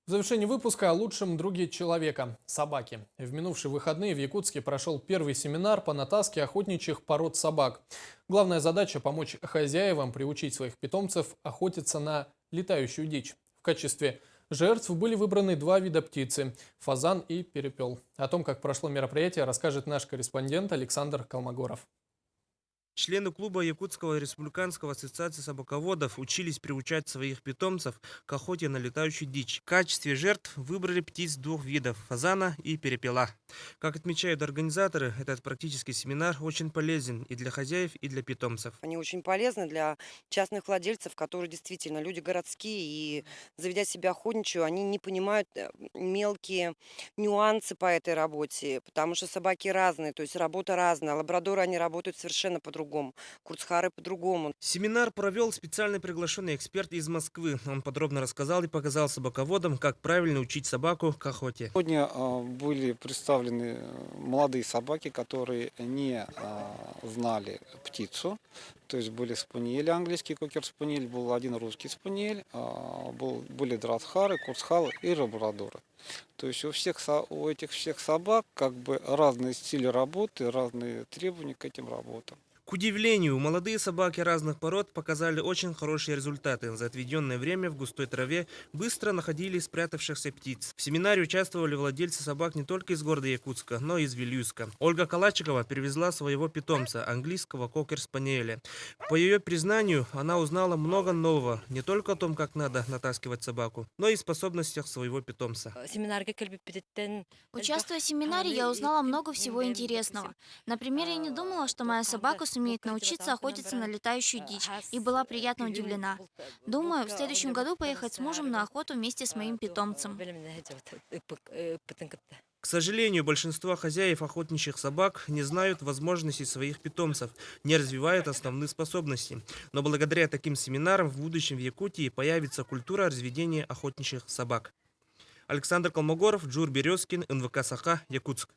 В завершении выпуска о лучшем друге человека – собаке. В минувшие выходные в Якутске прошел первый семинар по натаске охотничьих пород собак. Главная задача – помочь хозяевам приучить своих питомцев охотиться на летающую дичь. В качестве жертв были выбраны два вида птицы – фазан и перепел. О том, как прошло мероприятие, расскажет наш корреспондент Александр Колмогоров. Члены клуба Якутского республиканского ассоциации собаководов учились приучать своих питомцев к охоте на летающую дичь. В качестве жертв выбрали птиц двух видов – фазана и перепела. Как отмечают организаторы, этот практический семинар очень полезен и для хозяев, и для питомцев. Они очень полезны для частных владельцев, которые действительно люди городские, и заведя себя охотничью, они не понимают мелкие нюансы по этой работе, потому что собаки разные, то есть работа разная. Лабрадоры, они работают совершенно по-другому, курцхары по-другому. Семинар провел специально приглашенный эксперт из Москвы. Он подробно рассказал и показал собаководам, как правильно учить собаку к охоте. Сегодня были представлены молодые собаки, которые не знали птицу. То есть были спаниели, английский кокер-спаниель, был один русский спаниель, были дратхары, курцхалы и лабрадоры. То есть у этих всех собак как бы разные стили работы, разные требования к этим работам. К удивлению, молодые собаки разных пород показали очень хорошие результаты. За отведенное время в густой траве быстро находили спрятавшихся птиц. В семинаре участвовали владельцы собак не только из города Якутска, но и из Вилюйска. Ольга Калачикова привезла своего питомца, английского кокер-спаниеля. По ее признанию, она узнала много нового, не только о том, как надо натаскивать собаку, но и способностях своего питомца. Участвуя в семинаре, я узнала много всего интересного. Например, я не думала, что моя собака сумеет научиться охотиться на летающую дичь, и была приятно удивлена. Думаю, в следующем году поехать с мужем на охоту вместе с моим питомцем. К сожалению, большинство хозяев охотничьих собак не знают возможностей своих питомцев, не развивают основные способности. Но благодаря таким семинарам в будущем в Якутии появится культура разведения охотничьих собак. Александр Колмогоров, Джур Березкин, НВК Саха, Якутск.